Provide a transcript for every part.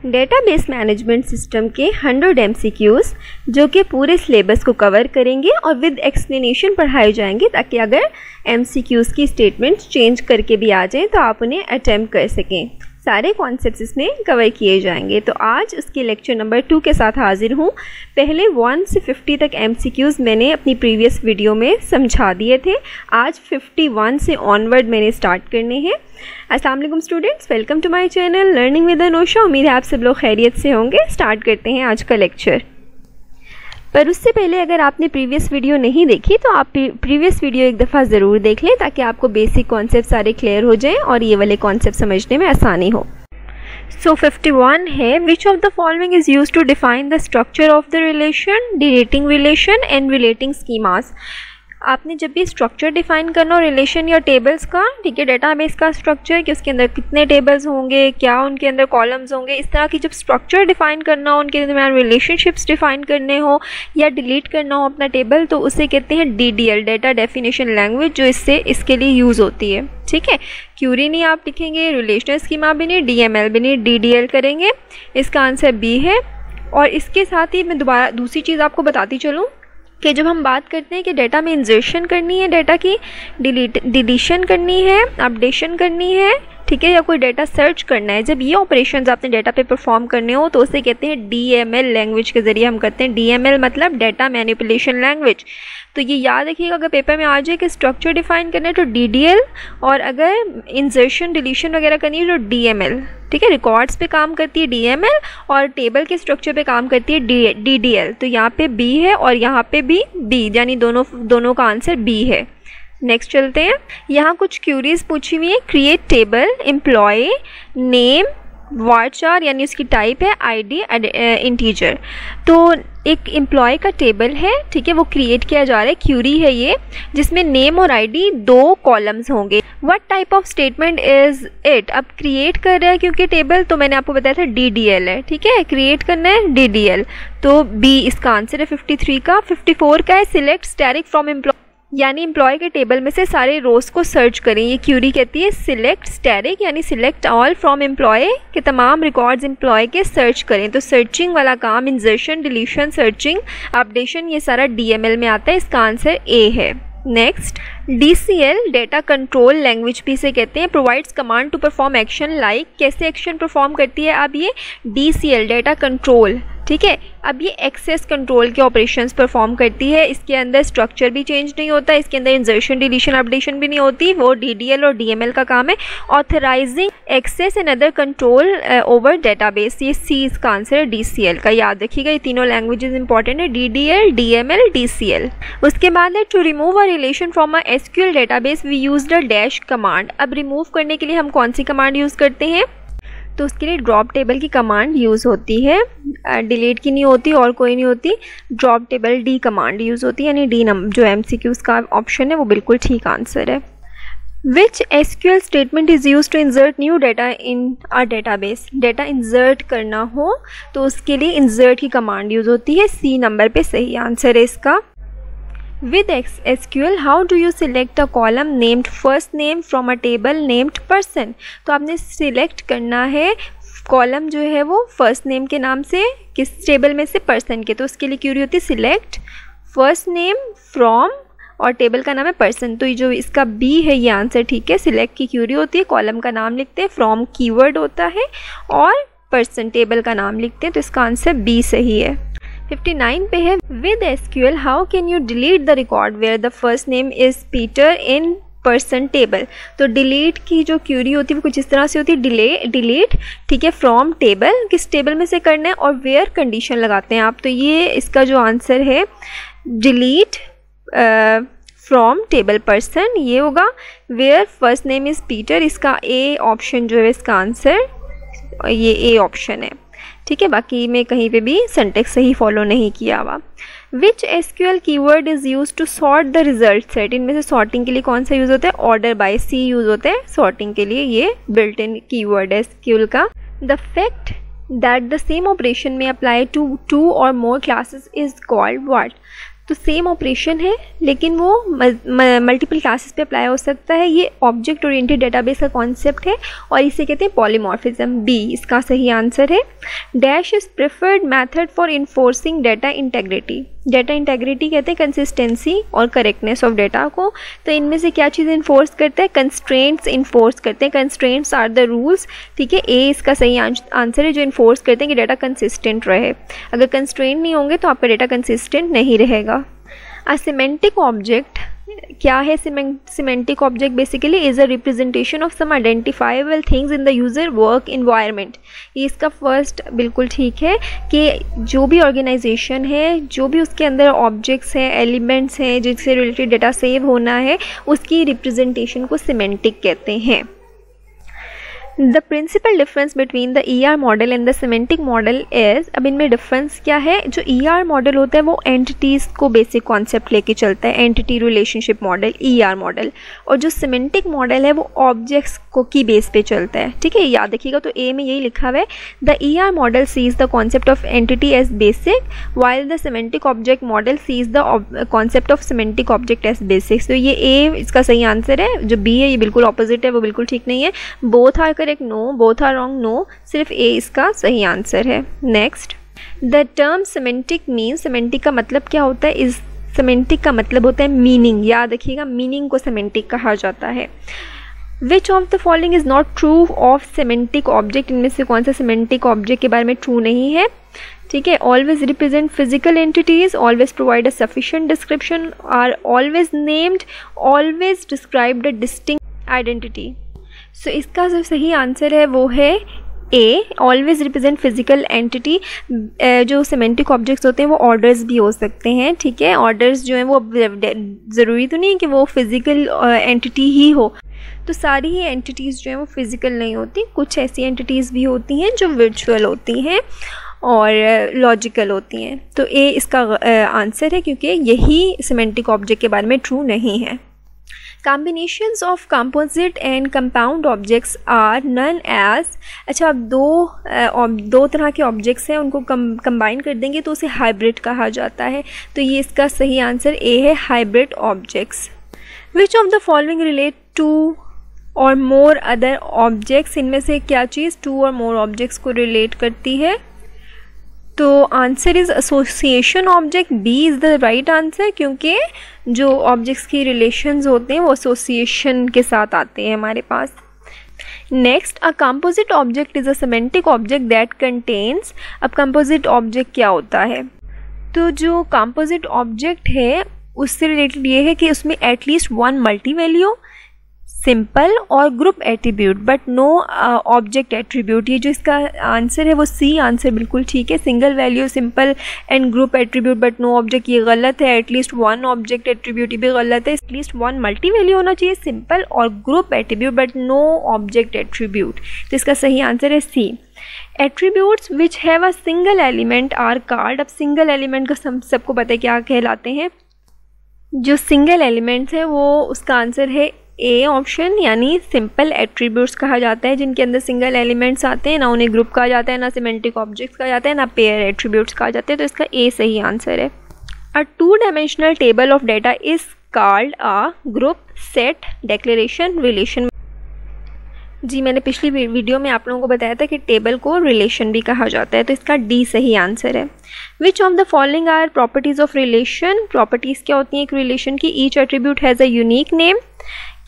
Database management system के 100 MCQs जो कि पूरे सिलेबस को कवर करेंगे और विद एक्सप्लेनेशन पढ़ाए जाएंगे, ताकि अगर MCQs की स्टेटमेंट्स चेंज करके भी आ जाएं तो आप उन्हें अटैम्प्ट कर सकें। सारे कॉन्सेप्ट्स इसमें कवर किए जाएंगे। तो आज उसके लेक्चर नंबर 2 के साथ हाजिर हूँ। पहले 1 से 50 तक MCQs मैंने अपनी प्रीवियस वीडियो में समझा दिए थे। आज 51 से ऑनवर्ड मैंने स्टार्ट करने हैं। अस्सलाम वालेकुम students, welcome to my channel learning with Anosha. उम्मीद है आप सब लोग खैरियत से होंगे। स्टार्ट करते हैं आज का लेक्चर। पर उससे पहले अगर आपने प्रीवियस वीडियो नहीं देखी तो आप प्रीवियस वीडियो एक दफ़ा ज़रूर देख लें, ताकि आपको बेसिक कॉन्सेप्ट सारे क्लियर हो जाएं और ये वाले कॉन्सेप्ट समझने में आसानी हो। सो 51 है, which of the following is use to define the structure of the relation, deleting relation and relating schemas. आपने जब भी स्ट्रक्चर डिफाइन करना हो रिलेशन या टेबल्स का, ठीक है, डेटाबेस का स्ट्रक्चर कि उसके अंदर कितने टेबल्स होंगे, क्या उनके अंदर कॉलम्स होंगे, इस तरह की जब स्ट्रक्चर डिफाइन करना हो, उनके दरमियान रिलेशनशिप्स डिफाइन करने हो या डिलीट करना हो अपना टेबल, तो उसे कहते हैं DDL, डेटा डेफिनेशन लैंग्वेज, जो इसके लिए यूज़ होती है। ठीक है, क्यूरी नहीं आप लिखेंगे, रिलेशनल स्कीमा भी नहीं, DML भी नहीं, DDL करेंगे। इसका आंसर B है। और इसके साथ ही मैं दोबारा दूसरी चीज़ आपको बताती चलूँ कि जब हम बात करते हैं कि डेटा में इंसर्शन करनी है, डेटा की डिलीशन करनी है, अपडेशन करनी है, ठीक है, या कोई डेटा सर्च करना है, जब ये ऑपरेशंस आपने डेटा पे परफॉर्म करने हो तो उसे कहते हैं DML लैंग्वेज के ज़रिए हम करते हैं। DML मतलब डेटा मैनिपुलेशन लैंग्वेज। तो ये याद रखिएगा, अगर पेपर में आ जाए कि स्ट्रक्चर डिफाइन करना है तो DDL, और अगर इंसर्शन डिलीशन वगैरह करनी है तो DML। ठीक है, रिकॉर्ड्स पे काम करती है DML और टेबल के स्ट्रक्चर पे काम करती है DDL। तो यहाँ पे B है और यहाँ पे भी B, यानी दोनों का आंसर B है। नेक्स्ट चलते हैं। यहाँ कुछ क्यूरीज पूछी हुई है। क्रिएट टेबल, एम्प्लॉय, नेम, वार्चार यानी उसकी टाइप है, ID इंटीजर। तो एक एम्प्लॉय का टेबल है, ठीक है, वो क्रिएट किया जा रहा है, क्यूरी है ये, जिसमें नेम और ID 2 कॉलम्स होंगे। What type of statement is it? अब क्रिएट कर रहा है क्योंकि टेबल, तो मैंने आपको बताया था DDL है। ठीक है, क्रिएट करना है DDL, तो B इसका आंसर है 53 का। 54 का है सिलेक्ट स्टैटिक फ्रॉम एम्प्लॉय, यानी एम्प्लॉय के टेबल में से सारे रोज को सर्च करें। ये क्यूरी कहती है सिलेक्ट स्टैटिक, यानी सिलेक्ट ऑल फ्रॉम एम्प्लॉय के तमाम रिकॉर्ड्स एम्प्लॉय के सर्च करें। तो सर्चिंग वाला काम, इंसर्शन, डिलीशन, सर्चिंग, अपडेशन, ये सारा DML में आता है। इसका आंसर A है। Next, DCL data control language भी से कहते हैं। Provides command to perform action like, कैसे एक्शन परफॉर्म करती है? अब ये DCL डेटा कंट्रोल, ठीक है, अब ये एक्सेस कंट्रोल के ऑपरेशंस परफॉर्म करती है। इसके अंदर स्ट्रक्चर भी चेंज नहीं होता, इसके अंदर इंसर्शन, डिलीशन, अपडेशन भी नहीं होती, वो DDL और DML का काम है। Authorizing access and other control over database, ये C इसका आंसर है DCL का। याद रखिएगा, ये तीनों लैंग्वेजेस इंपॉर्टेंट है, DDL, DML, DCL। उसके बाद है to remove a relation from a SQL database we use the dash command. अब रिमूव करने के लिए हम कौन सी कमांड यूज़ करते हैं? तो उसके लिए ड्रॉप टेबल की कमांड यूज़ होती है, डिलीट की नहीं होती और कोई नहीं होती। Drop table D command use होती है, यानी D जो MCQs का ऑप्शन है वो बिल्कुल ठीक आंसर है। Which SQL statement is use to insert new data in a database? Data insert करना हो तो उसके लिए इंसर्ट की कमांड यूज़ होती है। C नंबर पे सही आंसर है इसका। With SQL, how do you select a column named first name from a table named person? तो आपने सिलेक्ट करना है कॉलम जो है वो फर्स्ट नेम के नाम से, किस टेबल में से? पर्सन के। तो उसके लिए क्यूरी होती है सिलेक्ट फर्स्ट नेम फ्रॉम, और टेबल का नाम है पर्सन। तो ये जो इसका B है ये आंसर ठीक है। सिलेक्ट की क्यूरी होती है, कॉलम का नाम लिखते हैं, फ्रॉम कीवर्ड होता है, और पर्सन टेबल का नाम लिखते हैं। तो इसका आंसर B सही है। 59 पे है, with SQL how can you delete the record where the first name is Peter in person table? तो डिलीट की जो क्यूरी होती है वो कुछ इस तरह से होती है, डिलीट, ठीक है, फ्रॉम टेबल, किस टेबल में से करना है, और वेयर कंडीशन लगाते हैं आप। तो ये इसका जो आंसर है डिलीट फ्रॉम टेबल पर्सन, ये होगा। Where first name is Peter, इसका A ऑप्शन जो है इसका आंसर, ये A ऑप्शन है। ठीक है, बाकी में कहीं पे भी सिंटैक्स सही फॉलो नहीं किया हुआ। Which SQL keyword is use to sort the result set? इनमें से सॉर्टिंग के लिए कौन सा यूज़ होता है? ऑर्डर बाय C यूज़ होता है सॉर्टिंग के लिए, ये बिल्ट इन कीवर्ड है SQL का। The fact that the same operation में apply to 2 or more classes is called what? तो सेम ऑपरेशन है लेकिन वो मल्टीपल क्लासेस पे अप्लाई हो सकता है। ये ऑब्जेक्ट ओरिएंटेड डेटाबेस का कॉन्सेप्ट है और इसे कहते हैं पॉलीमॉर्फिज्म। बी इसका सही आंसर है। Dash is preferred method for enforcing data integrity. Data integrity कहते हैं कंसिस्टेंसी और करेक्टनेस ऑफ डेटा को। तो इनमें से क्या चीज़ इन्फोर्स करते हैं? कंस्ट्रेंट्स इन्फोर्स करते हैं। कंस्ट्रेंट्स आर द रूल्स, ठीक है। ए इसका सही आंसर है, जो इन्फोर्स करते हैं कि डेटा कंसिस्टेंट रहे। अगर कंस्ट्रेंट नहीं होंगे तो आपका डेटा कंसिस्टेंट नहीं रहेगा। अ सिमेंटिक ऑब्जेक्ट क्या है? Semantic object basically is a representation of some identifiable things in the user work environment. ये इसका फर्स्ट बिल्कुल ठीक है कि जो भी ऑर्गेनाइजेशन है, जो भी उसके अंदर ऑब्जेक्ट्स हैं, एलिमेंट्स हैं जिससे रिलेटेड डेटा सेव होना है, उसकी रिप्रेजेंटेशन को सिमेंटिक कहते हैं। The principal difference between the ER model and the semantic model is, अब इनमें डिफरेंस क्या है? जो ER मॉडल होता है वो एंटिटीज़ को बेसिक कॉन्सेप्ट लेके चलता है, entity relationship model ER model. और जो सिमेंटिक मॉडल है वो ऑब्जेक्ट्स को की बेस पे चलता है, ठीक है। याद रखिएगा, तो ए में यही लिखा हुआ है, the ER model sees the concept of entity as basic while the semantic object model sees the concept of semantic object as basic. तो ये ए इसका सही आंसर है। जो बी है ये बिल्कुल ऑपोजिट है, वो बिल्कुल ठीक नहीं है। Both are correct, no. Both are wrong, no. सिर्फ ए इसका सही आंसर है। Next, the term semantic mean, semantic का मतलब क्या होता है? इस सिमेंटिक का मतलब होता है मीनिंग। याद रखिएगा, मीनिंग को सिमेंटिक कहा जाता है। Which of the following is not true of semantic object? इनमें से कौन सा सिमेंटिक ऑब्जेक्ट के बारे में ट्रू नहीं है? ठीक है, always represent physical entities, always provide a sufficient description, are always named, always described a distinct identity. So इसका जो सही आंसर है वो है A, always represent physical entity. जो सिमेंटिक ऑब्जेक्ट्स होते हैं वो ऑर्डर्स भी हो सकते हैं, ठीक है। ऑर्डर्स जो हैं वो ज़रूरी तो नहीं है कि वो फिजिकल एंटिटी ही हो, तो सारी ही एंटिटीज़ जो हैं वो फिजिकल नहीं होती। कुछ ऐसी एंटिटीज़ भी होती हैं जो वर्चुअल होती हैं और लॉजिकल होती हैं। तो ए इसका आंसर है, क्योंकि यही सिमेंटिक ऑब्जेक्ट के बारे में ट्रू नहीं है। Combinations of composite and compound objects are known as, अच्छा अब दो तरह के ऑब्जेक्ट्स हैं, उनको कंबाइन कर देंगे तो उसे हाइब्रिड कहा जाता है। तो ये इसका सही आंसर ए है, hybrid objects. Which of the following relate to or more other objects? इनमें से क्या चीज़ टू और मोर ऑब्जेक्ट्स को रिलेट करती है? तो answer is association object. B is the right answer, क्योंकि जो ऑब्जेक्ट्स की रिलेशंस होते हैं वो एसोसिएशन के साथ आते हैं हमारे पास। Next, a composite object is a semantic object that contains. अब कंपोजिट ऑब्जेक्ट क्या होता है? तो जो कंपोजिट ऑब्जेक्ट है उससे रिलेटेड ये है कि उसमें at least one multi value, simple or group attribute but no object attribute. ये जो इसका आंसर है वो सी आंसर बिल्कुल ठीक है। Single value, simple and group attribute but no object ये गलत है। एटलीस्ट वन ऑब्जेक्ट एट्रीब्यूट भी गलत है। एटलीस्ट वन मल्टी वैल्यू होना चाहिए, simple or group attribute but no object attribute. तो इसका सही आंसर है C. Attributes which have a single element are called. अब सिंगल एलिमेंट का सबको पता है क्या कहलाते हैं? जो सिंगल एलिमेंट्स है वो उसका आंसर है ए ऑप्शन, यानी सिंपल एट्रीब्यूट्स कहा जाता है। जिनके अंदर सिंगल एलिमेंट्स आते हैं, ना उन्हें ग्रुप कहा जाता है, ना सिमेंटिक ऑब्जेक्ट्स कहा जाता है, ना पेयर एट्रीब्यूट्स कहा जाते हैं। तो इसका ए सही आंसर है। A two dimensional table of data is called a group, set, declaration, relation. जी मैंने पिछली वीडियो में आप लोगों को बताया था कि टेबल को रिलेशन भी कहा जाता है। तो इसका डी सही आंसर है। Which of the following are properties of relation? Properties क्या होती हैं एक रिलेशन की? Each attribute has a unique name.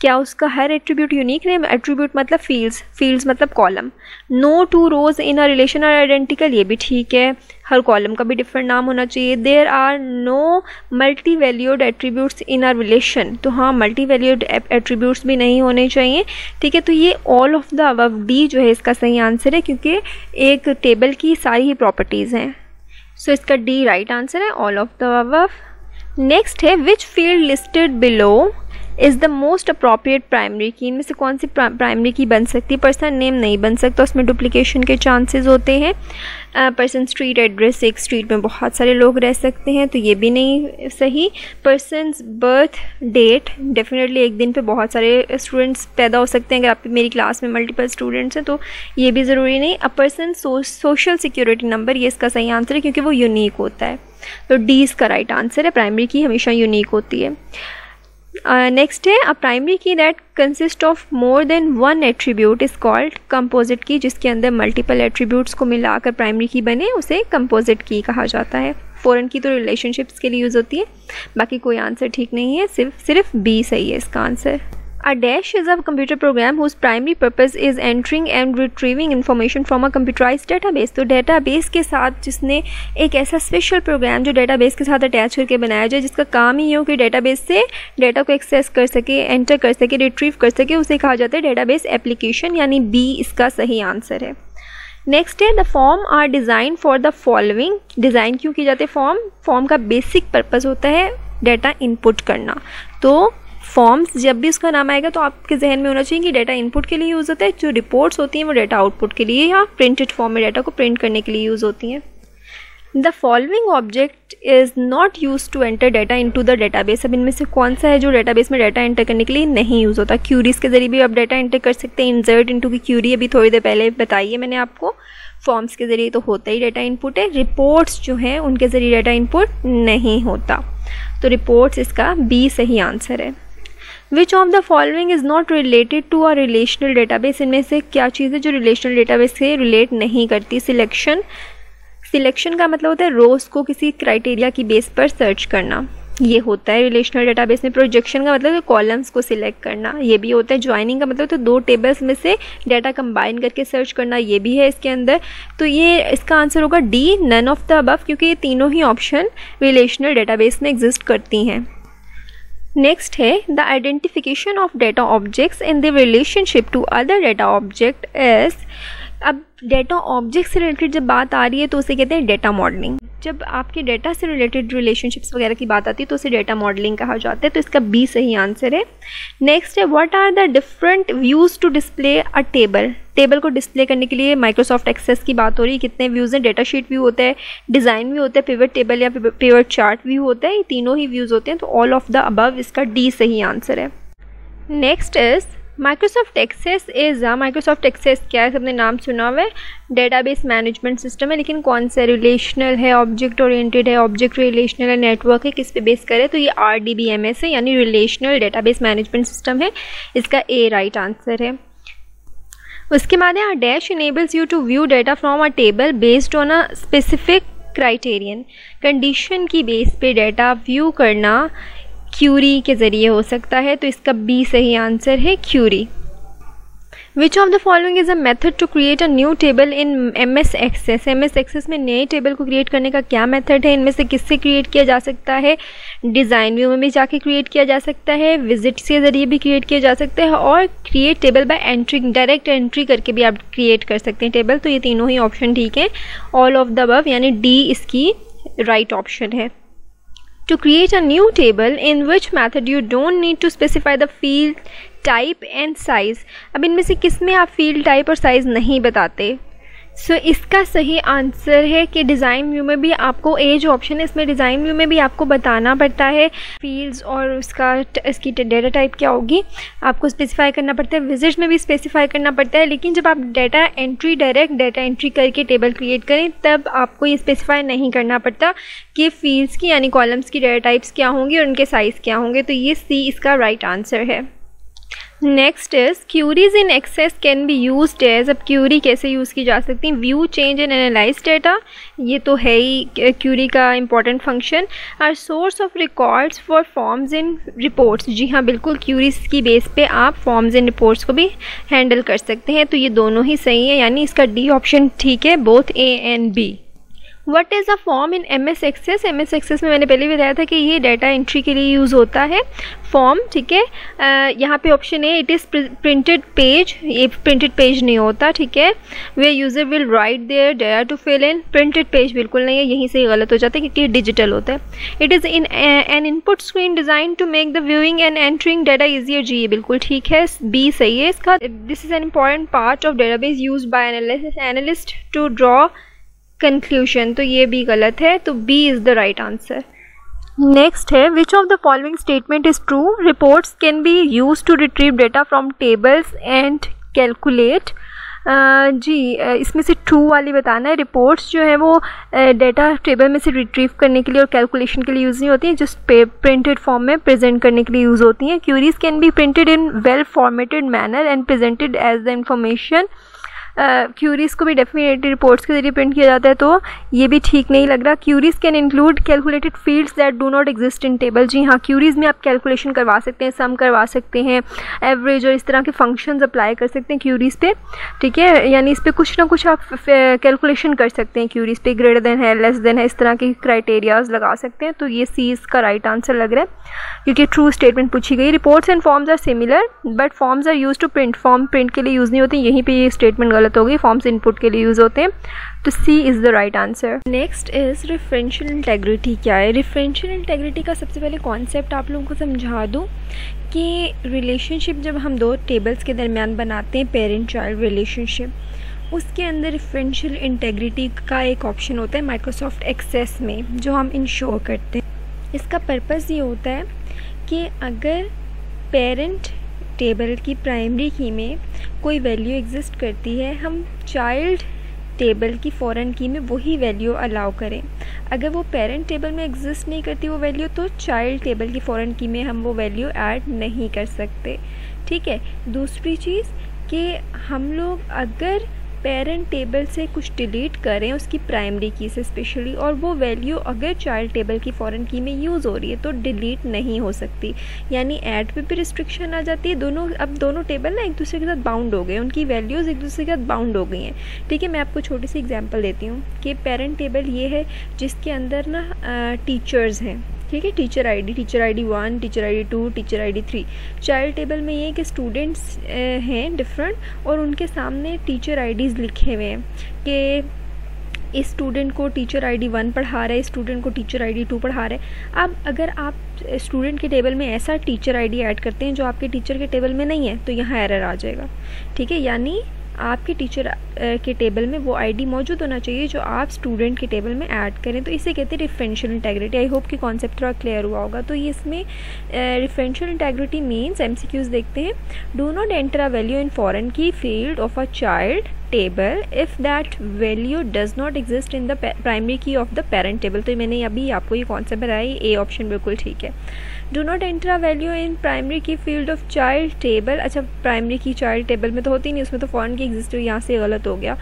क्या उसका हर एट्रीब्यूट यूनिक नेम? एट्रीब्यूट मतलब फील्ड्स, फील्ड्स मतलब column. No two rows in a relation are identical, ये भी ठीक है। हर कॉलम का भी डिफरेंट नाम होना चाहिए। There are no multi valued attributes in a relation, तो हाँ मल्टी वैल्यूड एट्रीब्यूट्स भी नहीं होने चाहिए, ठीक है। तो ये all of the above, D जो है इसका सही आंसर है, क्योंकि एक टेबल की सारी ही प्रॉपर्टीज़ हैं। सो इसका डी राइट आंसर है, all of the above. Next है which field listed below is the most appropriate primary key. इनमें से कौन सी प्राइमरी की बन सकती है? पर्सन नेम नहीं बन सकता, उसमें डुप्लीकेशन के चांसेस होते हैं। पर्सन स्ट्रीट एड्रेस, एक स्ट्रीट में बहुत सारे लोग रह सकते हैं, तो ये भी नहीं सही। पर्सनस बर्थ डेट, डेफिनेटली एक दिन पे बहुत सारे स्टूडेंट्स पैदा हो सकते हैं। अगर आपकी मेरी क्लास में मल्टीपल स्टूडेंट्स हैं तो ये भी ज़रूरी नहीं। A person social security number, ये इसका सही आंसर है, क्योंकि वो यूनिक होता है। तो डी इसका राइट आंसर है, प्राइमरी की हमेशा यूनिक होती है। नेक्स्ट है, अ प्राइमरी की that consist of more than one attribute is called composite key, जिसके अंदर मल्टीपल एट्रीब्यूट्स को मिलाकर प्राइमरी की बने उसे कंपोजिट की कहा जाता है। फॉरेन की तो रिलेशनशिप्स के लिए यूज़ होती है, बाकी कोई आंसर ठीक नहीं है, सिर्फ बी सही है इसका answer. A dash is a computer program whose primary purpose is entering and retrieving information from a computerized database। तो डेटाबेस के साथ जिसने एक ऐसा स्पेशल प्रोग्राम जो डेटाबेस के साथ अटैच करके बनाया जाए, जिसका काम ही हो कि डेटाबेस से डेटा को एक्सेस कर सके, एंटर कर सके, रिट्रीव कर सके, उसे कहा जाता है डेटाबेस एप्लीकेशन, यानी बी इसका सही आंसर है। नेक्स्ट है, the form are design for the following. Design क्यों किए जाते हैं? फॉर्म का बेसिक पर्पज़ होता है डेटा इनपुट करना। तो फॉर्म्स जब भी उसका नाम आएगा तो आपके जहन में होना चाहिए कि डेटा इनपुट के लिए यूज़ होता है, जो रिपोर्ट्स होती हैं वो डेटा आउटपुट के लिए या प्रिंटेड फॉर्म में डेटा को प्रिंट करने के लिए यूज़ होती हैं। The following object is not use to enter data into the database. अब इनमें से कौन सा है जो डेटाबेस में डेटा एंटर करने के लिए नहीं यूज़ होता? क्यूरीज के जरिए भी आप डेटा एंटर कर सकते हैं, इंसर्ट इनटू की क्यूरी अभी थोड़ी देर पहले बताई है मैंने आपको। फॉर्म्स के ज़रिए तो होता ही डेटा इनपुट है। रिपोर्ट्स जो हैं उनके ज़रिए डेटा इनपुट नहीं होता, तो रिपोर्ट्स इसका बी सही आंसर है। Which of the following is not related to a relational database. इनमें से क्या चीज़ है जो रिलेशनल डेटाबेस से रिलेट नहीं करती? सिलेक्शन का मतलब होता है रोज़ को किसी क्राइटेरिया की बेस पर सर्च करना, ये होता है रिलेशनल डेटाबेस में। प्रोजेक्शन का मतलब है कॉलम्स को सिलेक्ट करना, ये भी होता है। ज्वाइनिंग का मतलब तो दो टेबल्स में से डाटा कंबाइन करके सर्च करना, ये भी है इसके अंदर। तो ये इसका आंसर होगा D, none of the above, क्योंकि ये तीनों ही ऑप्शन रिलेशनल डेटाबेस में एग्जिस्ट करती हैं। नेक्स्ट है, the identification of data objects in the relationship to other data object is. अब डेटा ऑब्जेक्ट से रिलेटेड जब बात आ रही है तो उसे कहते हैं डेटा मॉडलिंग। जब आपके डेटा से रिलेटेड रिलेशनशिप्स वगैरह की बात आती है तो उसे डेटा मॉडलिंग कहा जाता है, तो इसका बी सही आंसर है। नेक्स्ट है, what are the different views to display a table. Table को डिस्प्ले करने के लिए माइक्रोसॉफ्ट एक्सेस की बात हो रही है, कितने व्यूज़ हैं? डेटा शीट व्यू होता है, डिज़ाइन व्यू होता है, पिवट टेबल या पिवट चार्ट व्यू होता है, ये तीनों ही व्यूज़ होते हैं, तो ऑल ऑफ द अबव इसका डी सही आंसर है। Next is Microsoft Access Microsoft Access क्या है? सबने नाम सुना हुआ है, डेटाबेस मैनेजमेंट सिस्टम है, लेकिन कौन सा? रिलेशनल है, ऑब्जेक्ट ओरिएंटेड है, ऑब्जेक्ट रिलेशनल है, नेटवर्क है, किस पे बेस करे? तो ये RDBMS है, यानी रिलेशनल डेटाबेस मैनेजमेंट सिस्टम है, इसका ए राइट आंसर है। उसके बाद है, dash enables you to view data from a table based on a specific criterion. Condition की बेस पे डेटा व्यू करना क्यूरी के ज़रिए हो सकता है, तो इसका बी सही आंसर है, query. Which of the following is a method to create a new table in MS Access. MS Access में नए टेबल को क्रिएट करने का क्या मेथड है? इनमें से किससे क्रिएट किया जा सकता है? डिज़ाइन व्यू में भी जाके क्रिएट किया जा सकता है, विजिट्स के ज़रिए भी क्रिएट किया जा सकता है, और create table by entry, direct entry करके भी आप क्रिएट कर सकते हैं टेबल। तो ये तीनों ही ऑप्शन ठीक है, ऑल ऑफ द अबव, यानी डी इसकी राइट ऑप्शन है। To create a new table, in which method you don't need to specify the field type and size। अब इनमें से किस में आप field type और size नहीं बताते? इसका सही आंसर है कि डिज़ाइन व्यू में भी आपको ए जो ऑप्शन है इसमें डिज़ाइन व्यू में भी आपको बताना पड़ता है फील्ड्स और इसकी डेटा टाइप क्या होगी, आपको स्पेसिफाई करना पड़ता है। विजिट्स में भी स्पेसिफाई करना पड़ता है, लेकिन जब आप डायरेक्ट डेटा एंट्री करके टेबल क्रिएट करें तब आपको ये स्पेसिफाई नहीं करना पड़ता कि फील्ड्स की यानी कॉलम्स की डेटा टाइप्स क्या होंगी और उनके साइज़ क्या होंगे। तो ये सी इसका राइट आंसर है। Next is queries in Access can be used as. अब क्यूरी कैसे यूज़ की जा सकती है? View, change and analyze data, ये तो है ही क्यूरी का important function. Are source of records for forms in reports. जी हाँ, बिल्कुल क्यूरीज की बेस पे आप फॉर्म्स इन रिपोर्ट्स को भी हैंडल कर सकते हैं। तो ये दोनों ही सही है, यानी इसका डी ऑप्शन ठीक है, both A and B. What is a form in MS Access? MS Access में मैंने पहले भी बताया था कि ये डाटा एंट्री के लिए यूज़ होता है फॉर्म, ठीक है। यहाँ पे ऑप्शन है इट इज़ प्रिंटेड पेज, ये प्रिंटेड पेज नहीं होता, ठीक है। Where user will write their data to fill in, printed page बिल्कुल नहीं है, यहीं से गलत हो जाता है क्योंकि ये डिजिटल होता है। It is in an input screen design to make the viewing and entering data easier. जी ये बिल्कुल ठीक है, बी सही है इसका। This is an important part of database used by analyst to draw conclusion, तो ये भी गलत है, तो B is the right answer. Next है which of the following statement is true? Reports can be use to retrieve data from tables and calculate जी, इसमें से true वाली बताना है। रिपोर्ट्स जो है वो डेटा टेबल में से रिट्रीव करने के लिए और कैलकुलेशन के लिए यूज़ नहीं होती हैं, जस्ट प्रिंटेड फॉर्म में प्रेजेंट करने के लिए यूज़ होती हैं। Queries can be printed in well formatted manner and presented as the information. Queries को भी डेफिनेटली रिपोर्ट्स के जरिए प्रिंट किया जाता है, तो ये भी ठीक नहीं लग रहा। Queries can include calculated fields that do not exist in table. जी हाँ, क्यूरीज में आप कैलकुलेशन करवा सकते हैं, सम करवा सकते हैं, एवरेज और इस तरह के फंक्शंस अप्लाई कर सकते हैं क्यूरीज पे, ठीक है। यानी इस पर कुछ ना कुछ आप कैलकुलेशन कर सकते हैं क्यूरीज पे, ग्रेटर देन है, लेस देन है, इस तरह के क्राइटेरियाज लगा सकते हैं। तो ये सी इसका राइट आंसर लग रहा है, क्योंकि ट्रू स्टेटमेंट पूछी गई। Reports and forms are similar but forms are use to print. Form print के लिए यूज़ नहीं होती, यहीं पर ये स्टेटमेंट गलत हो गई, फॉर्म्स इनपुट के लिए यूज़ होते हैं। तो C is the right answer. Next is referential integrity. क्या है रेफरेंशियल इंटेग्रिटी का? सबसे पहले कॉन्सेप्ट आप लोगों को समझा दूं कि रिलेशनशिप जब हम दो टेबल्स के दरमियान बनाते हैं, पेरेंट चाइल्ड रिलेशनशिप, उसके अंदर रेफरेंशियल इंटेग्रिटी का एक ऑप्शन होता है माइक्रोसॉफ्ट एक्सेस में, जो हम इंश्योर करते हैं। इसका पर्पस ये होता है कि अगर पेरेंट टेबल की प्राइमरी की में कोई वैल्यू एग्जिस्ट करती है, हम चाइल्ड टेबल की फॉरेन की में वही वैल्यू अलाउ करें। अगर वो पेरेंट टेबल में एग्जिस्ट नहीं करती वो वैल्यू, तो चाइल्ड टेबल की फॉरेन की में हम वो वैल्यू ऐड नहीं कर सकते, ठीक है। दूसरी चीज़ कि हम लोग अगर पेरेंट टेबल से कुछ डिलीट करें उसकी प्राइमरी की से स्पेशली, और वो वैल्यू अगर चाइल्ड टेबल की फॉरेन की में यूज़ हो रही है तो डिलीट नहीं हो सकती। यानी ऐड पे भी रिस्ट्रिक्शन आ जाती है। अब दोनों टेबल ना एक दूसरे के साथ बाउंड हो गए, उनकी वैल्यूज़ एक दूसरे के साथ बाउंड हो गई हैं, ठीक है। मैं आपको छोटी सी एग्जांपल देती हूँ कि पेरेंट टेबल ये है जिसके अंदर ना टीचर्स हैं, ठीक है, teacher ID 1, teacher ID 2, teacher ID 3। Child table में ये है कि स्टूडेंट्स हैं डिफरेंट और उनके सामने टीचर आईडीज़ लिखे हुए हैं कि इस स्टूडेंट को टीचर आईडी 1 पढ़ा रहा है, इस स्टूडेंट को टीचर आईडी 2 पढ़ा रहा है। अब अगर आप स्टूडेंट के टेबल में ऐसा टीचर आईडी ऐड करते हैं जो आपके टीचर के टेबल में नहीं है, तो यहाँ एरर आ जाएगा, ठीक है। यानी आपके टीचर के टेबल में वो आईडी मौजूद होना चाहिए जो आप स्टूडेंट के टेबल में ऐड करें। तो इसे कहते हैं रेफरेंशियल इंटेग्रिटी। आई होप कि कॉन्सेप्ट थोड़ा क्लियर हुआ होगा। तो ये इसमें रेफरेंशियल इंटेग्रिटी मीन्स, एमसीक्यूज देखते हैं, do not enter a value in foreign key field of a child table if that value does not exist in the primary key of the parent table. तो मैंने अभी आपको ये concept बताया, A option बिल्कुल ठीक है। Do not enter a value in primary की फील्ड ऑफ चाइल्ड टेबल। अच्छा, प्राइमरी की चाइल्ड टेबल में तो होती नहीं, उसमें तो फॉरेन की एग्जिस्ट हुई, यहाँ से गलत हो गया।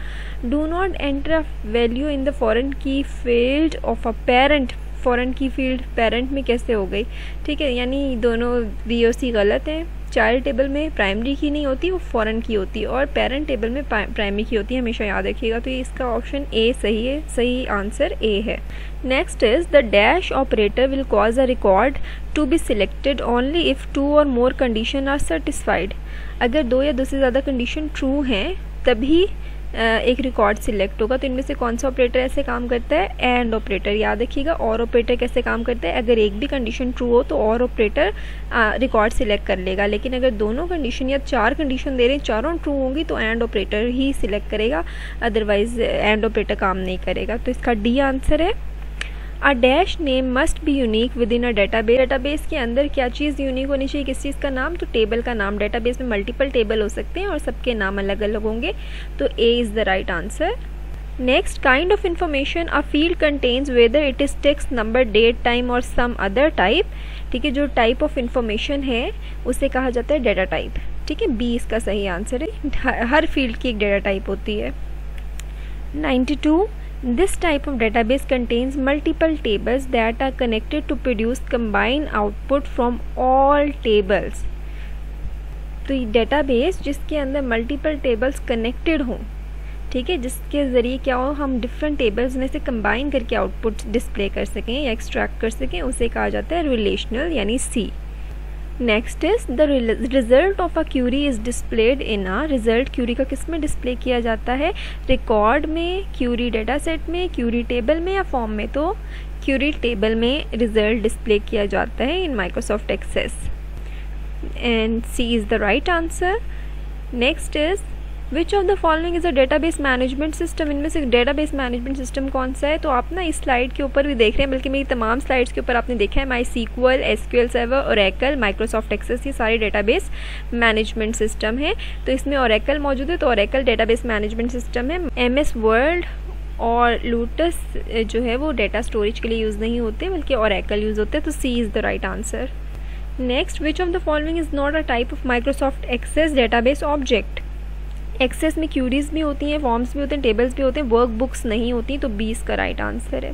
Do not enter a value in the foreign key field of a parent. Foreign key field parent में कैसे हो गई, ठीक है। यानी दोनों बी और सी गलत हैं। चाइल्ड टेबल में प्राइमरी की नहीं होती, वो फॉरेन की होती है, और पेरेंट टेबल में प्राइमरी की होती है, हमेशा याद रखिएगा। तो ये इसका ऑप्शन ए सही है, सही आंसर ए है। Next is the dash operator will cause a record to be selected only if 2 or more condition are satisfied. अगर 2 या 2 से ज़्यादा कंडीशन ट्रू हैं तभी एक रिकॉर्ड सिलेक्ट होगा। तो इनमें से कौन सा ऑपरेटर ऐसे काम करता है? And operator. याद रखिएगा, और ऑपरेटर कैसे काम करता है? अगर एक भी कंडीशन ट्रू हो तो और ऑपरेटर रिकॉर्ड सिलेक्ट कर लेगा, लेकिन अगर दोनों कंडीशन या 4 कंडीशन दे रहे हैं, चारों ट्रू होंगी तो एंड ऑपरेटर ही सिलेक्ट करेगा, अदरवाइज एंड ऑपरेटर काम नहीं करेगा। तो इसका डी आंसर है। A dash name must be unique with in a database. Database के अंदर क्या चीज़ यूनिक होनी चाहिए? किस चीज़ का नाम? तो टेबल का नाम। डेटाबेस में मल्टीपल टेबल हो सकते हैं और सबके नाम अलग अलग होंगे, तो A is the right answer. Next, kind of information a field contains whether it is text, number, date, time और सम अदर टाइप। ठीक है, जो टाइप ऑफ इंफॉर्मेशन है उसे कहा जाता है डेटा टाइप। ठीक है, बी इसका सही आंसर है। हर फील्ड की एक डेटा टाइप होती है। 92, this type of database contains multiple tables that are connected to produce combined output from all tables। तो ये डेटाबेस जिसके अंदर मल्टीपल टेबल्स कनेक्टेड हों, ठीक है, जिसके ज़रिए क्या हो, हम डिफरेंट टेबल्स में से कंबाइन करके आउटपुट डिस्प्ले कर सकें या एक्सट्रैक्ट कर सकें, उसे कहा जाता है रिलेशनल, यानी C. Next is the result of a query is displayed in a. Result query का किस में डिस्प्ले किया जाता है? रिकॉर्ड में, क्यूरी डेटा सेट में, क्यूरी टेबल में या फॉर्म में? तो क्यूरी टेबल में रिजल्ट डिस्प्ले किया जाता है in Microsoft Access, and C is the right answer. Next is which of the following is a database management system, इनमें से डेटाबेस मैनेजमेंट सिस्टम कौन सा है? तो आप ना इस स्लाइड के ऊपर भी देख रहे हैं, बल्कि मेरी तमाम स्लाइड्स के ऊपर आपने देखा है MySQL, SQL server, Oracle, Microsoft Access, ये सारे डेटाबेस मैनेजमेंट सिस्टम है। तो इसमें ओरेकल मौजूद है, तो ओरेकल डेटाबेस मैनेजमेंट सिस्टम है। MS वर्ड और लोटस जो है वो डेटा स्टोरेज के लिए यूज़ नहीं होते, बल्कि ओरेकल यूज़ होते हैं। तो C is the right answer. Next, which of the following is not a type of Microsoft Access database object. Access में क्यूरीज भी होती हैं, फॉर्म्स भी होते हैं, टेबल्स भी होते हैं, वर्क बुक्स नहीं होती। तो 20 का राइट आंसर है।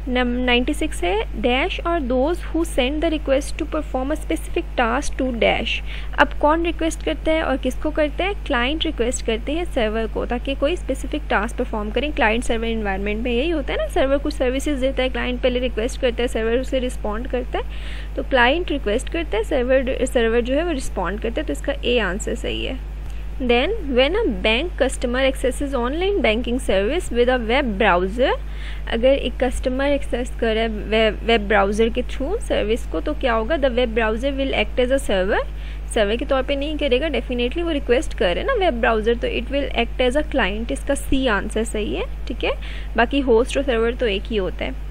96 है, dash are those who send the request to perform a specific task to dash. अब कौन रिक्वेस्ट करता है और किसको करता है? क्लाइंट रिक्वेस्ट करते हैं सर्वर को, ताकि कोई स्पेसिफिक टास्क परफॉर्म करें। क्लाइंट सर्वर इन्वायरमेंट में यही होता है ना, सर्वर कुछ सर्विसेज देता है, क्लाइंट पहले रिक्वेस्ट करता है, सर्वर उसे रिस्पॉन्ड करता है। तो क्लाइंट रिक्वेस्ट करता है, सर्वर जो है वो रिस्पॉन्ड करता है। तो इसका A आंसर सही है। Then when a bank customer accesses online banking service with a web browser, अगर एक कस्टमर एक्सेस करे वेब ब्राउज़र के थ्रू सर्विस को, तो क्या होगा? The web browser will act as a server के तौर पे नहीं करेगा, डेफिनेटली वो रिक्वेस्ट करे ना वेब ब्राउज़र, तो it will act as a client. इसका C आंसर सही है, ठीक है। बाकी होस्ट और सर्वर तो एक ही होता है।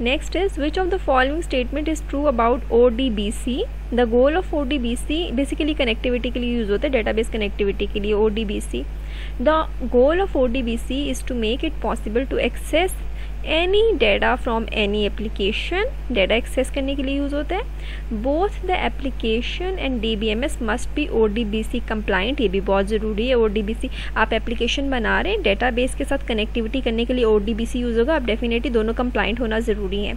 Next is, which of the following statement is true about ODBC? The goal of ODBC basically connectivity के लिए यूज़ होता है, डेटाबेस कनेक्टिविटी के लिए ODBC. The goal of ODBC is to make it possible to access any data from any application. Data access करने के लिए use होता है। Both the application and DBMS must be ODBC compliant. ये भी बहुत ज़रूरी है। ODBC आप एप्लीकेशन बना रहे हैं, डेटाबेस के साथ कनेक्टिविटी करने के लिए ODBC यूज़ होगा। आप डेफिनेटली दोनों कंप्लाइंट होना ज़रूरी है।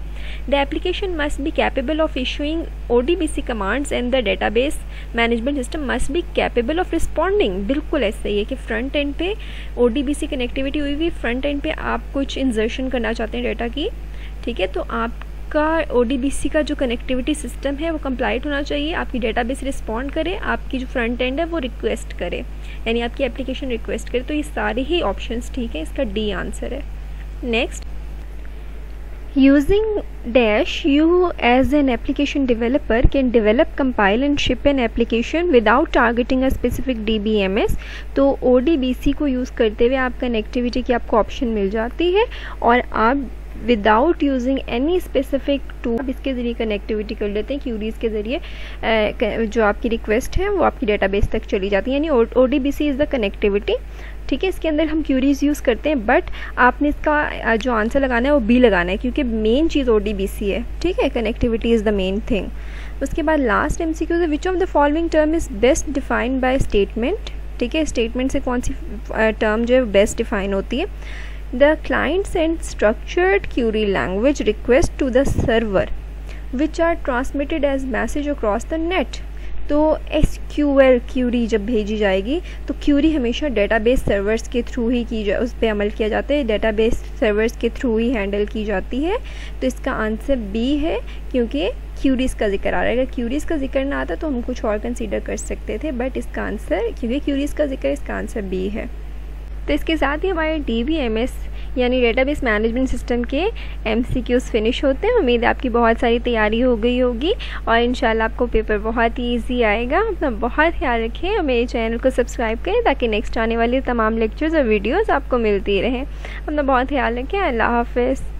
The application must be capable of issuing ODBC commands and the database management system must be capable of responding. बिल्कुल ऐसा ही है कि फ्रंट एंड पे ODBC कनेक्टिविटी हुई हुई, फ्रंट एंड पे आप कुछ इंजर्शन करना चाहते हैं डेटा की, ठीक है, तो आपका ODBC का जो कनेक्टिविटी सिस्टम है वो कंप्लाइंट होना चाहिए। आपकी डेटाबेस रिस्पॉन्ड करे, आपकी जो फ्रंट एंड है वो रिक्वेस्ट करे, यानी आपकी एप्लीकेशन रिक्वेस्ट करे। तो ये सारे ही ऑप्शंस ठीक है, इसका D आंसर है। Next, using dash you as an application developer can develop, compile and ship an application without targeting a specific DBMS। तो ODBC को यूज़ करते हुए आप कनेक्टिविटी की आपको ऑप्शन मिल जाती है, और आप without using any specific tool इसके ज़रिए कनेक्टिविटी कर लेते हैं। क्यूरीज के ज़रिए जो आपकी रिक्वेस्ट है वो आपकी डेटाबेस तक चली जाती है, यानी ODBC इज़ द कनेक्टिविटी, ठीक है। इसके अंदर हम क्यूरीज यूज़ करते हैं, बट आपने इसका जो आंसर लगाना है वो B लगाना है, क्योंकि मेन चीज़ ODBC है, ठीक है। Connectivity is the main thing. उसके बाद लास्ट MCQ है, which of the following term is best defined by statement, ठीक है। स्टेटमेंट से कौन सी टर्म जो है बेस्ट डिफाइन होती है? The client sends structured query language request to the server which are transmitted as message across the net. तो SQL Curie जब भेजी जाएगी तो क्यूरी हमेशा डेटाबेस सर्वर्स के थ्रू ही उस पर अमल किया जाता है, डेटाबेस सर्वर्स के थ्रू ही हैंडल की जाती है। तो इसका आंसर B है, क्योंकि क्यूरीज़ का जिक्र आ रहा है। अगर क्यूरीज़ का जिक्र ना आता तो हम कुछ और कंसीडर कर सकते थे, बट इसका आंसर, क्योंकि क्यूरीज़ का जिक्र, इसका आंसर B है। तो इसके साथ ही हमारे DBMS यानी डेटाबेस मैनेजमेंट सिस्टम के MCQs फिनिश होते हैं। उम्मीद है आपकी बहुत सारी तैयारी हो गई होगी और इंशाल्लाह आपको पेपर बहुत ही ईजी आएगा। अपना बहुत ख्याल रखें और मेरे चैनल को सब्सक्राइब करें ताकि नेक्स्ट आने वाली तमाम लेक्चर्स और वीडियोस आपको मिलती रहें। अपना बहुत ख्याल रखें। अल्लाह हाफ़िज़।